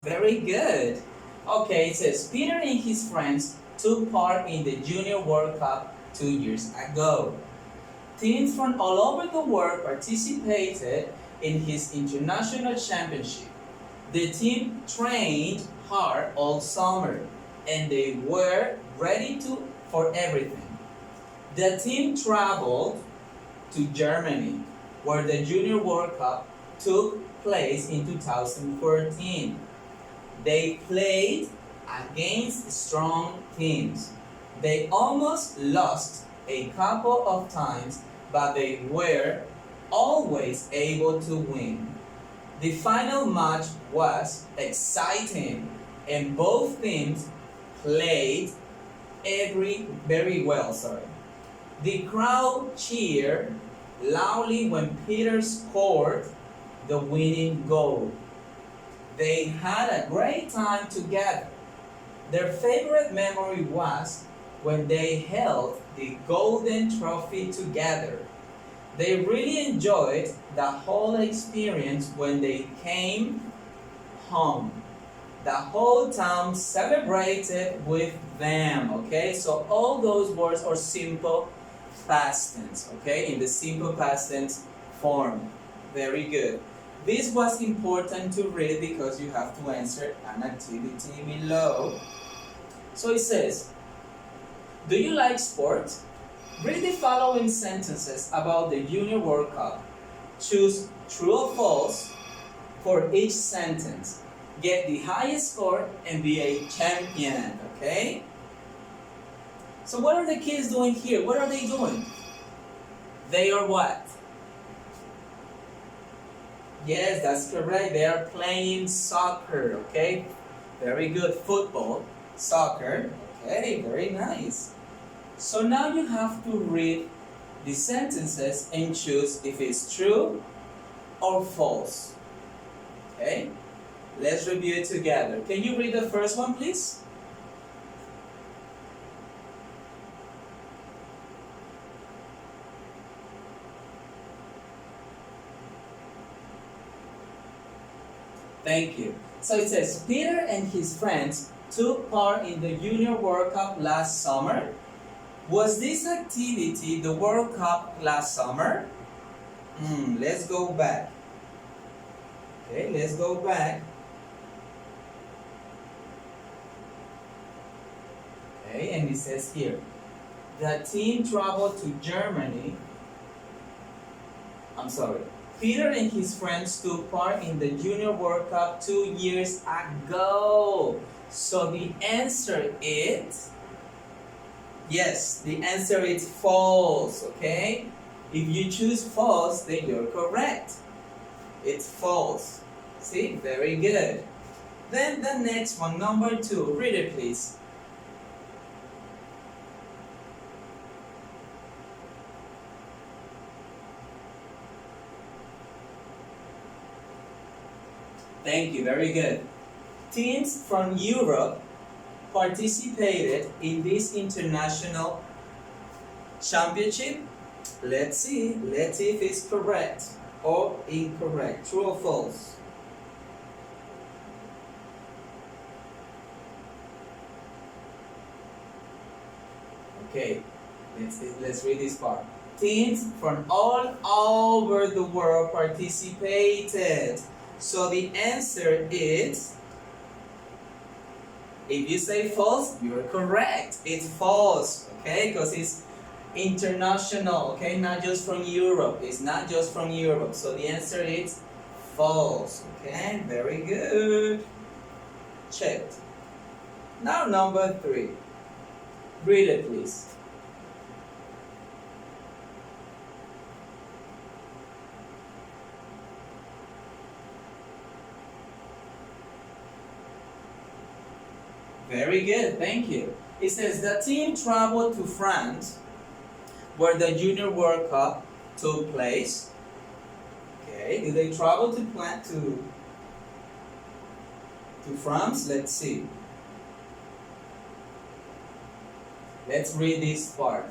Very good. Okay, it says Peter and his friends took part in the Junior World Cup 2 years ago. Teams from all over the world participated in his international championship. The team trained hard all summer and they were ready for everything. The team traveled to Germany, where the Junior World Cup took place in 2014. They played against strong teams. They almost lost a couple of times, but they were always able to win. The final match was exciting, and both teams played very well. The crowd cheered loudly when Peter scored the winning goal. They had a great time together. Their favorite memory was when they held the golden trophy together. They really enjoyed the whole experience when they came home. The whole town celebrated with them, okay? So all those words are simple past tense, okay? In the simple past tense form. Very good. This was important to read because you have to answer an activity below. So it says, do you like sports? Read the following sentences about the Junior World Cup. Choose true or false for each sentence. Get the highest score and be a champion, okay? So what are the kids doing here? What are they doing? They are what? Yes, that's correct. They are playing soccer, okay? Very good. Football, soccer, okay, very nice. So now you have to read the sentences and choose if it's true or false. Okay? Let's review it together. Can you read the first one, please? Thank you. So it says, Peter and his friends took part in the Junior World Cup last summer. Was this activity the World Cup last summer? Let's go back. Okay, let's go back. Okay, and it says here, the team traveled to Germany. Peter and his friends took part in the Junior World Cup 2 years ago. So the answer is, yes, the answer is false, okay? If you choose false, then you're correct. It's false. See, very good. Then the next one, number 2, read it please. Thank you, very good. Teams from Europe participated in this international championship. Let's see if it's correct or incorrect, true or false. Okay, let's read this part. Teams from all over the world participated. So the answer is, if you say false, you're correct. It's false, okay? Because it's international, okay? Not just from Europe. It's not just from Europe. So the answer is false, okay? Very good. Checked. Now number 3. Read it, please. Very good, thank you. It says the team traveled to France, where the Junior World Cup took place. Okay, did they travel to France? Let's see. Let's read this part.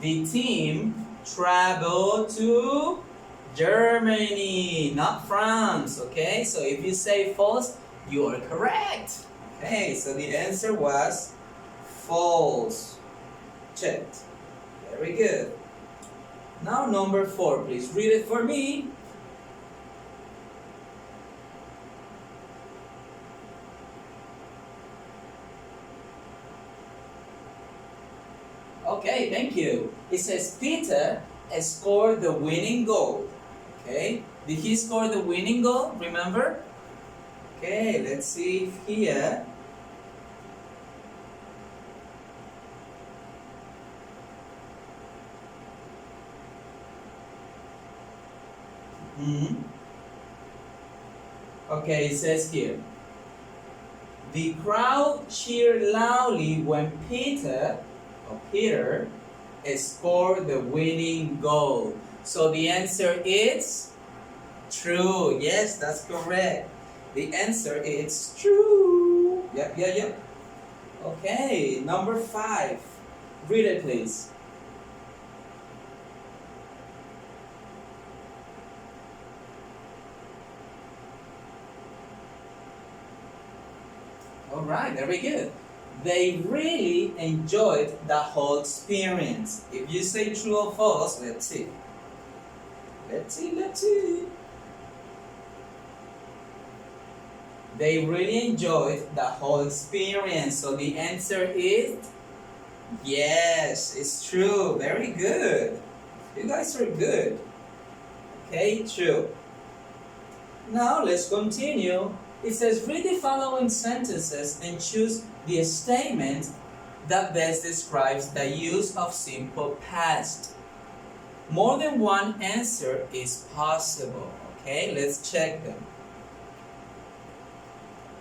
The team traveled to Germany, not France. Okay, so if you say false, You are correct. Okay, so the answer was false. Checked. Very good. Now number 4, please read it for me. Okay, thank you. It says Peter scored the winning goal. Okay, did he score the winning goal? Remember? Okay, let's see here. Okay, it says here. The crowd cheered loudly when Peter scored the winning goal. So the answer is true. Yes, that's correct. The answer is true. Yep. Okay, number 5. Read it, please. Alright, very good. They really enjoyed the whole experience. If you say true or false, let's see. Let's see. They really enjoyed the whole experience. So the answer is yes, it's true. Very good. You guys are good. Okay, true. Now let's continue. It says read the following sentences and choose the statement that best describes the use of simple past. More than one answer is possible. Okay, let's check them.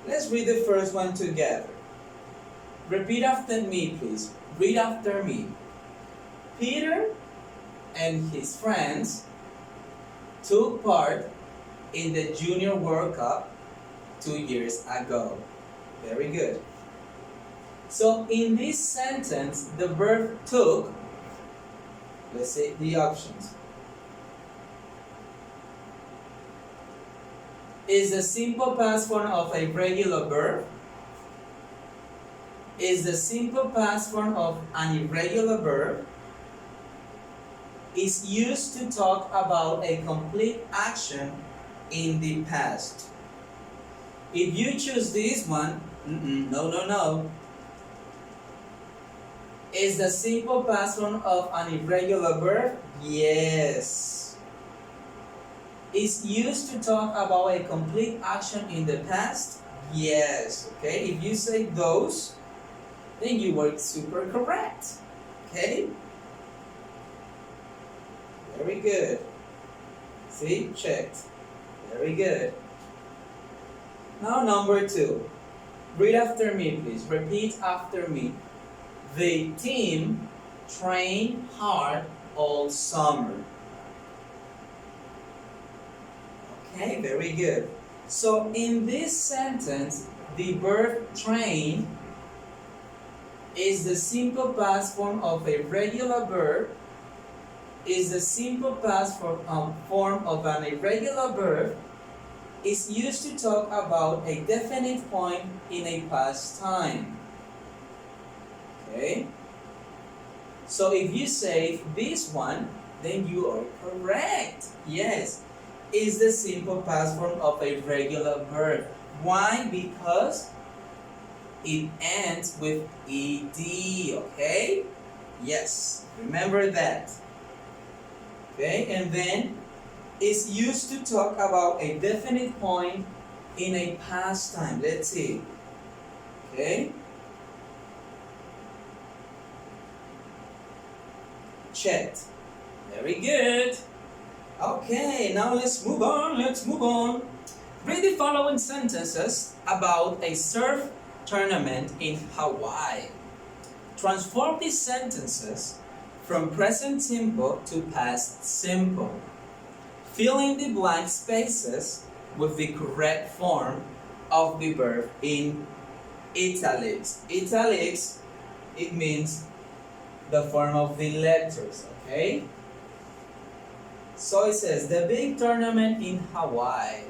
Let's read the first one together. Repeat after me, please. Read after me. Peter and his friends took part in the Junior World Cup 2 years ago. Very good. So in this sentence, the verb took, let's say the options. Is the simple past form of a regular verb? Is the simple past form of an irregular verb? Is used to talk about a complete action in the past. If you choose this one, no. Is the simple past form of an irregular verb? Yes. Is used to talk about a complete action in the past? Yes. Okay, if you say those, then you were super correct. Okay? Very good. See? Checked. Very good. Now number 2. Read after me, please. Repeat after me. The team trained hard all summer. Okay, very good. So in this sentence, the verb train is the simple past form of a regular verb, is the simple past form of an irregular verb, is used to talk about a definite point in a past time. Okay? So if you say this one, then you are correct. Yes, is the simple past form of a regular verb. Why? Because it ends with ed, okay? Yes, remember that. Okay, and then is used to talk about a definite point in a past time. Let's see. Okay? Checked. Very good. Okay, now let's move on. Read the following sentences about a surf tournament in Hawaii. Transform these sentences from present simple to past simple. Fill in the blank spaces with the correct form of the verb in italics. Italics, it means the form of the letters, okay? So it says, the big tournament in Hawaii.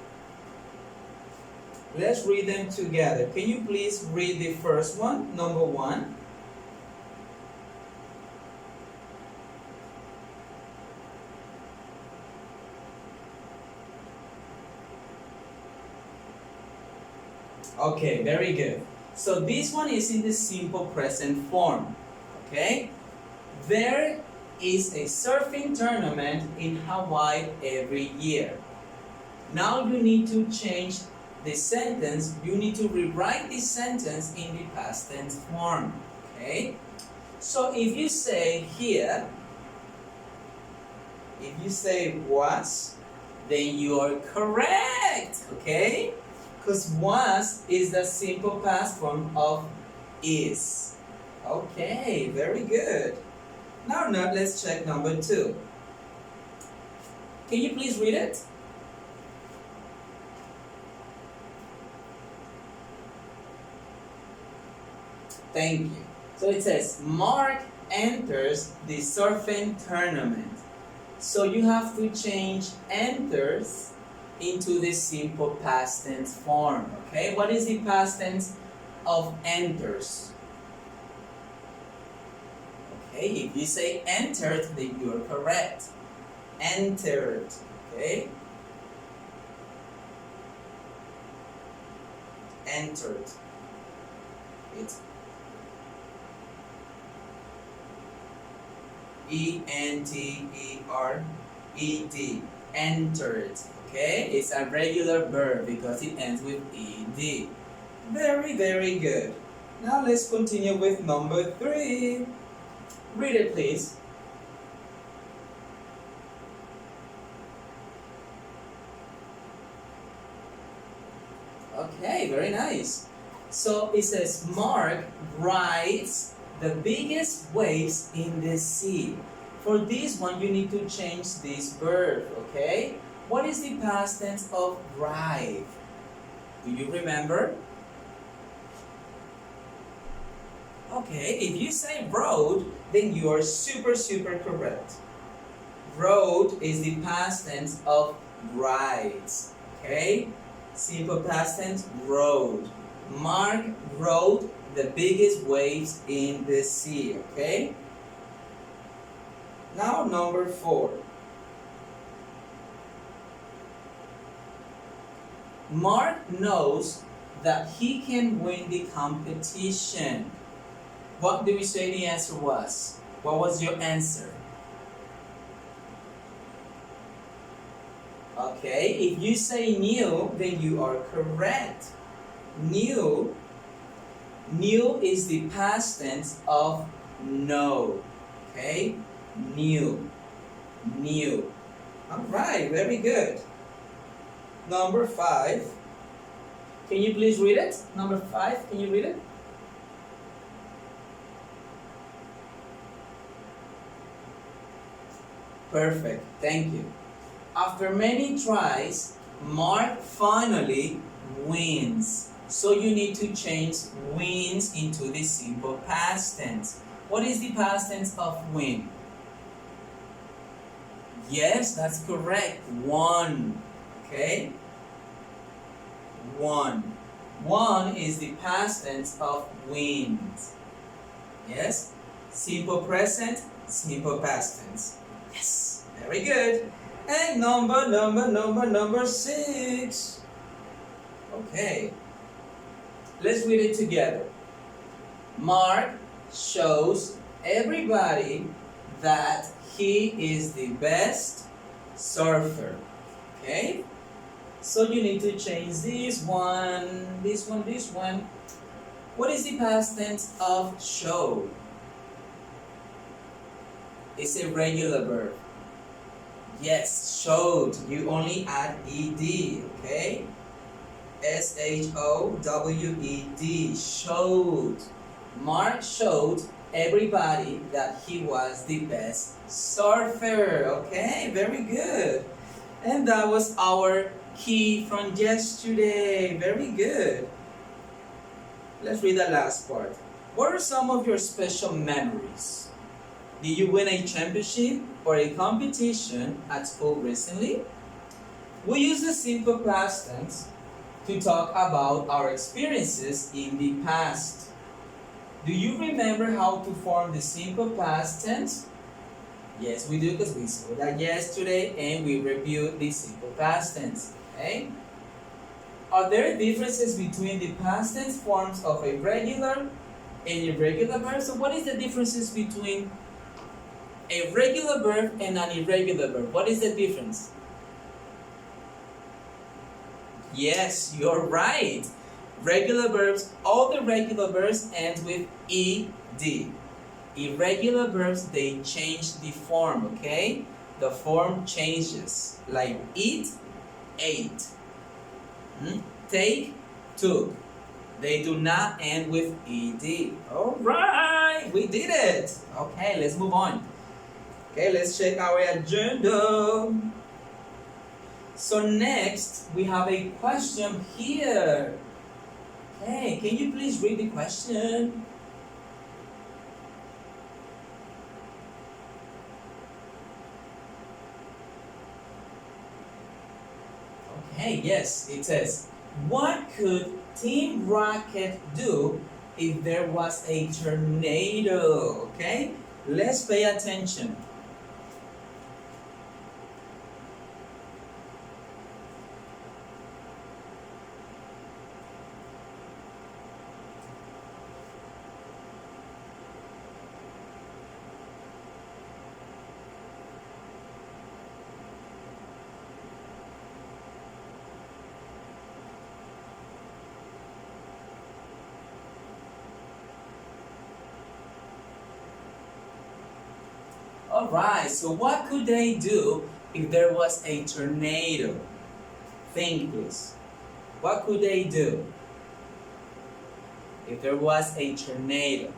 Let's read them together. Can you please read the first one, number 1? Okay, very good. So this one is in the simple present form. Okay? There is a surfing tournament in Hawaii every year. Now you need to change the sentence. You need to rewrite this sentence in the past tense form. Okay? So if you say here, if you say was, then you are correct. Okay? Because was is the simple past form of is. Okay, very good. Now let's check number 2. Can you please read it? Thank you. So it says, Mark enters the surfing tournament. So you have to change enters into the simple past tense form. Okay, what is the past tense of enters? Okay, if you say entered, then you are correct. Entered. Okay, entered. It's E-N-T-E-R-E-D. Entered. Okay, it's a regular verb because it ends with ed. Very, very good. Now let's continue with number 3. Read it, please. Okay, very nice. So it says, Mark rides the biggest waves in the sea. For this one, you need to change this verb, okay? What is the past tense of ride? Do you remember? Okay, if you say rode, then you are super, super correct. Rode is the past tense of rides, okay? Simple past tense, rode. Mark rode the biggest waves in the sea, okay? Now number 4. Mark knows that he can win the competition. What do we say the answer was? What was your answer? Okay, if you say knew, then you are correct. Knew is the past tense of know. Okay? Knew. Alright, very good. Number 5. Can you please read it? Number 5, can you read it? Perfect, thank you. After many tries, Mark finally wins. So you need to change wins into the simple past tense. What is the past tense of win? Yes, that's correct. Won. Okay? Won. Won is the past tense of wins. Yes? Simple present, simple past tense. Yes, very good. And number 6. Okay. Let's read it together. Mark shows everybody that he is the best surfer. Okay? So you need to change this one. What is the past tense of show? It's a regular verb. Yes, showed. You only add ed, okay? S-H-O-W-E-D, showed. Mark showed everybody that he was the best surfer. Okay, very good. And that was our key from yesterday. Very good. Let's read the last part. What are some of your special memories? Did you win a championship or a competition at school recently? We use the simple past tense to talk about our experiences in the past. Do you remember how to form the simple past tense? Yes, we do because we saw that yesterday and we reviewed the simple past tense. Okay? Are there differences between the past tense forms of a regular and irregular verb? So what is the differences between a regular verb and an irregular verb? What is the difference? Yes, you're right. Regular verbs, all the regular verbs end with ed. Irregular verbs, they change the form, okay? The form changes, like eat, ate. Take, took. They do not end with ed. All right, we did it. Okay, let's move on. Okay, let's check our agenda. So next, we have a question here. Okay, can you please read the question? Okay, yes, it says, what could Team Rocket do if there was a tornado? Okay, let's pay attention. Alright, so what could they do if there was a tornado? Think please. What could they do if there was a tornado?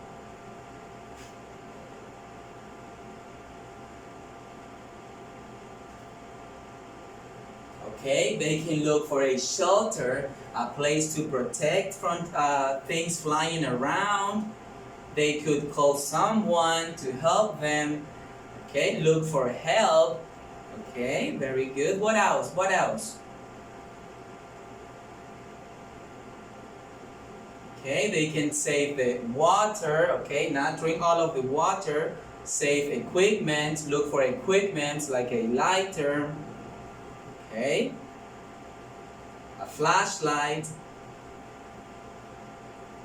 Okay, they can look for a shelter, a place to protect from things flying around. They could call someone to help them. Okay, look for help. Okay, very good. What else? What else? Okay, they can save the water. Okay, not drink all of the water. Save equipment. Look for equipment like a lighter. Okay, a flashlight.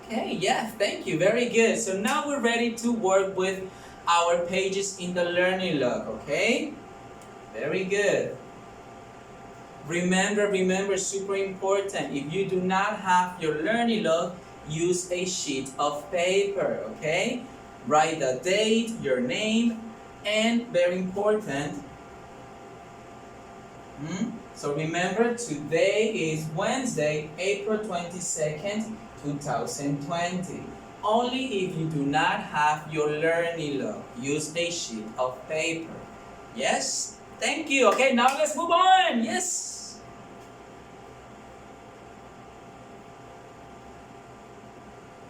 Okay, yes, thank you. Very good. So now we're ready to work with our pages in the learning log, okay? Very good. Remember, super important. If you do not have your learning log, use a sheet of paper, okay? Write the date, your name, and very important. So remember, today is Wednesday, April 22nd, 2020. Only if you do not have your learning log, use a sheet of paper. Yes? Thank you. Okay, now let's move on. Yes.